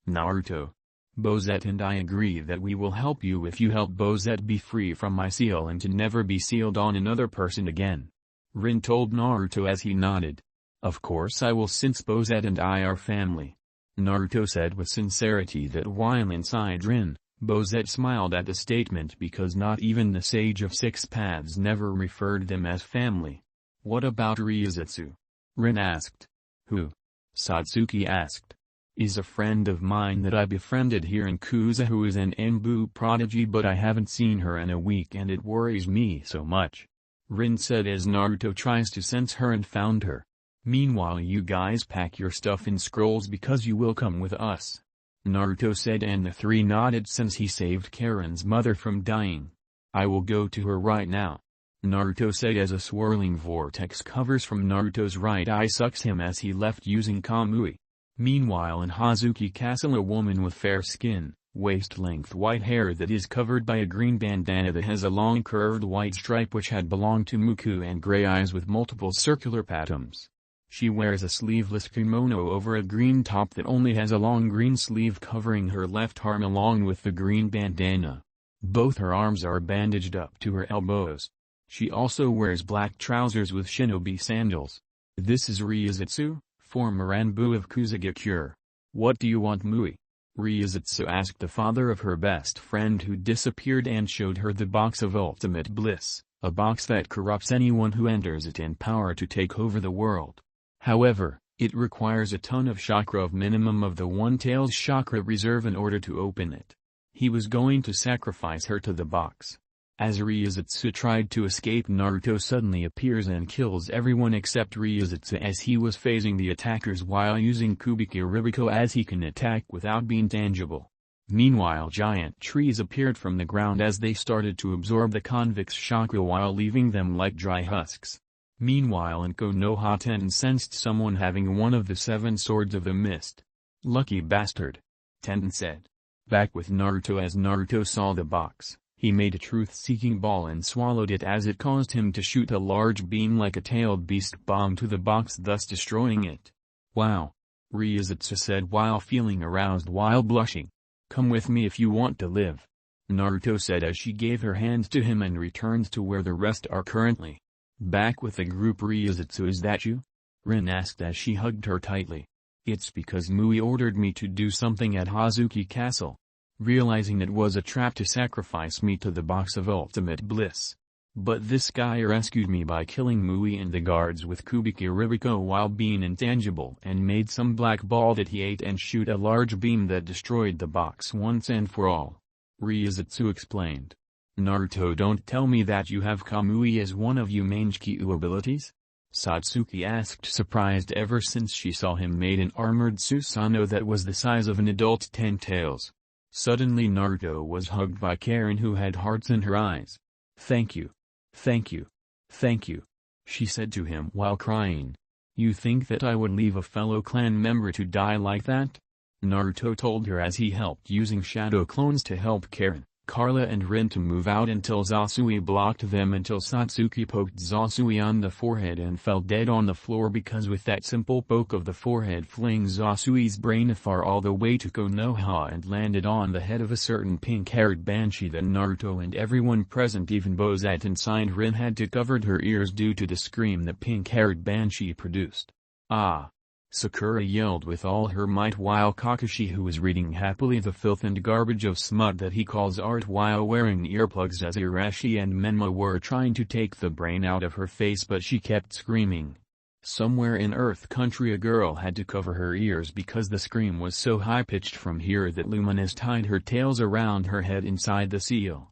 Naruto, Bozette and I agree that we will help you if you help Bozette be free from my seal and to never be sealed on another person again. Rin told Naruto as he nodded. Of course I will, since Bozette and I are family. Naruto said with sincerity that while inside Rin, Bozette smiled at the statement because not even the Sage of Six Paths never referred them as family. What about Ryuzutsu? Rin asked. Who? Satsuki asked. Is a friend of mine that I befriended here in Kusa, who is an Enbu prodigy, but I haven't seen her in a week and it worries me so much. Rin said as Naruto tries to sense her and found her. Meanwhile you guys pack your stuff in scrolls because you will come with us. Naruto said, and the three nodded since he saved Karen's mother from dying. I will go to her right now. Naruto said as a swirling vortex covers from Naruto's right eye sucks him as he left using Kamui. Meanwhile in Hazuki Castle, a woman with fair skin, waist-length white hair that is covered by a green bandana that has a long curved white stripe which had belonged to Muku, and gray eyes with multiple circular patums. She wears a sleeveless kimono over a green top that only has a long green sleeve covering her left arm along with the green bandana. Both her arms are bandaged up to her elbows. She also wears black trousers with shinobi sandals. This is Ryuzutsu, former Anbu of Kusagakure. What do you want, Mui? Ryuzutsu asked the father of her best friend who disappeared and showed her the box of ultimate bliss, a box that corrupts anyone who enters it in power to take over the world. However, it requires a ton of chakra of minimum of the One-Tail's chakra reserve in order to open it. He was going to sacrifice her to the box. As Ryuzutsu tried to escape, Naruto suddenly appears and kills everyone except Ryuzutsu as he was phasing the attackers while using Kubiki Ribiko as he can attack without being tangible. Meanwhile giant trees appeared from the ground as they started to absorb the convicts' chakra while leaving them like dry husks. Meanwhile in Konoha Tenten sensed someone having one of the 7 swords of the mist. Lucky bastard. Tenten said. Back with Naruto as Naruto saw the box. He made a truth-seeking ball and swallowed it as it caused him to shoot a large beam like a tailed beast bomb to the box, thus destroying it. Wow. Ryuzutsu said while feeling aroused while blushing. Come with me if you want to live. Naruto said as she gave her hand to him and returned to where the rest are currently. Back with the group. Ryuzutsu, is that you? Rin asked as she hugged her tightly. It's because Mui ordered me to do something at Hazuki Castle. Realizing it was a trap to sacrifice me to the box of ultimate bliss. But this guy rescued me by killing Mui and the guards with Kubiki Ribiko while being intangible, and made some black ball that he ate and shoot a large beam that destroyed the box once and for all. Ryuzutsu explained. Naruto, don't tell me that you have Kamui as one of your main Kyu abilities? Satsuki asked, surprised ever since she saw him made an armored Susanoo that was the size of an adult 10 tails. Suddenly Naruto was hugged by Karen, who had hearts in her eyes. Thank you. Thank you. Thank you. She said to him while crying. You think that I would leave a fellow clan member to die like that? Naruto told her as he helped using shadow clones to help Karen, Carla and Rin to move out until Zasui blocked them, until Satsuki poked Zasui on the forehead and fell dead on the floor because with that simple poke of the forehead fling Zasui's brain afar all the way to Konoha and landed on the head of a certain pink-haired banshee that Naruto and everyone present, even Bozette inside Rin, had to cover her ears due to the scream the pink-haired banshee produced. Ah! Sakura yelled with all her might while Kakashi, who was reading happily the filth and garbage of smut that he calls art while wearing earplugs as Irashi and Menma were trying to take the brain out of her face, but she kept screaming. Somewhere in Earth Country a girl had to cover her ears because the scream was so high-pitched from here that Luminous tied her tails around her head inside the seal.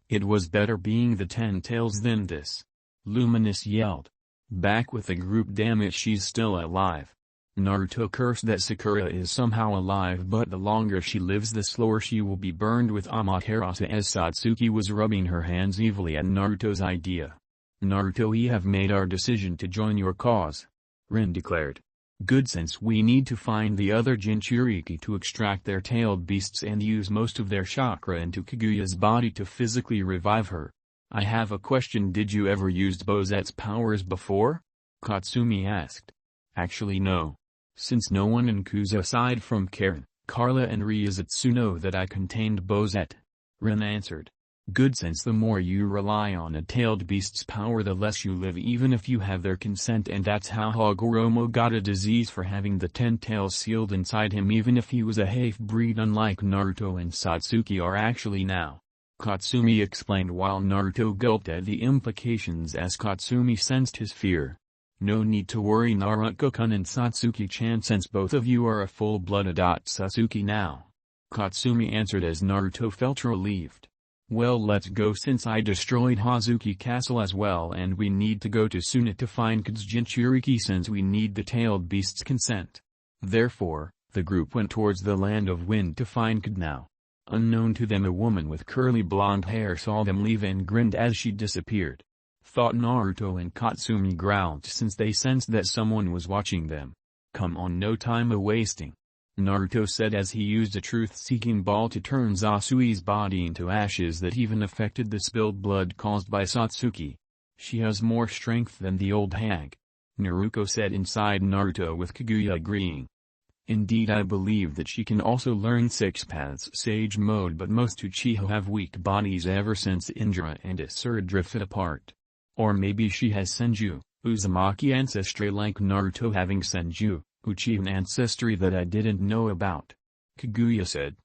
It was better being the 10 tails than this. Luminous yelled. Back with the group, damn it, she's still alive. Naruto cursed that Sakura is somehow alive, but the longer she lives the slower she will be burned with Amaterasu, as Satsuki was rubbing her hands evilly at Naruto's idea. Naruto, we have made our decision to join your cause, Rin declared. Good, since we need to find the other Jinchuriki to extract their tailed beasts and use most of their chakra into Kaguya's body to physically revive her. I have a question, did you ever use Bozet's powers before? Katsumi asked. Actually no. Since no one in Kuza aside from Karen, Carla and Ryuzutsu know that I contained Bozet, Rin answered. Good, since the more you rely on a tailed beast's power the less you live even if you have their consent, and that's how Hagoromo got a disease for having the 10 tails sealed inside him even if he was a half-breed, unlike Naruto and Satsuki are actually now. Katsumi explained while Naruto gulped at the implications as Katsumi sensed his fear. No need to worry, Naruto-kun and Satsuki-chan, since both of you are a full-blooded Ōtsutsuki now, Katsumi answered as Naruto felt relieved. Well, let's go, since I destroyed Hazuki Castle as well and we need to go to Suna to find Kid's Jinchuriki since we need the tailed beast's consent. Therefore, the group went towards the land of wind to find Kid. Now, unknown to them, a woman with curly blonde hair saw them leave and grinned as she disappeared. Thought Naruto and Katsumi growled since they sensed that someone was watching them. Come on, no time a-wasting, Naruto said as he used a truth-seeking ball to turn Zasui's body into ashes that even affected the spilled blood caused by Satsuki. She has more strength than the old hag, Naruto said inside Naruto, with Kaguya agreeing. Indeed, I believe that she can also learn 6 paths Sage mode, but most Uchiha have weak bodies ever since Indra and Asura drifted apart. Or maybe she has Senju, Uzumaki ancestry like Naruto having Senju, Uchiha ancestry that I didn't know about, Kaguya said.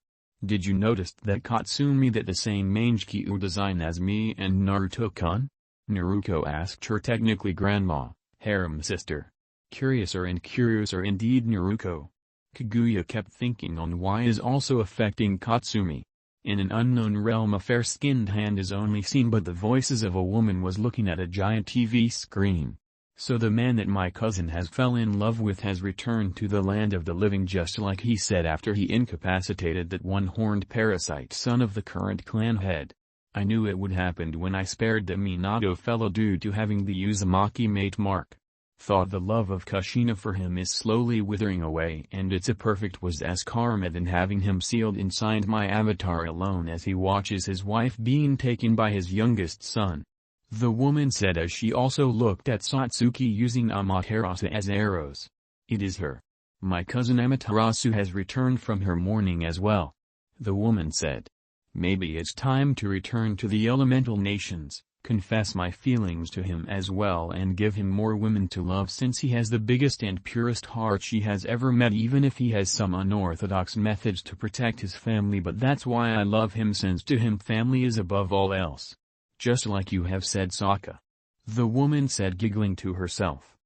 Did you notice that Katsumi that the same Mangekyo design as me and Naruto-kun? Naruto asked her, technically grandma, harem sister. Curiouser and curiouser indeed, Naruto. Kaguya kept thinking on why is also affecting Katsumi. In an unknown realm a fair-skinned hand is only seen, but the voices of a woman was looking at a giant TV screen. So the man that my cousin has fell in love with has returned to the land of the living, just like he said after he incapacitated that one-horned parasite son of the current clan head. I knew it would happen when I spared the Minato fellow due to having the Uzumaki mate mark. Thought the love of Kushina for him is slowly withering away, and it's a perfect was as karma than having him sealed inside my avatar alone as he watches his wife being taken by his youngest son. The woman said as she also looked at Satsuki using Amaterasu as arrows. It is her. My cousin Amaterasu has returned from her mourning as well, the woman said. Maybe it's time to return to the elemental nations, confess my feelings to him as well and give him more women to love, since he has the biggest and purest heart she has ever met, even if he has some unorthodox methods to protect his family, but that's why I love him, since to him family is above all else. Just like you have said, Sokka, the woman said, giggling to herself.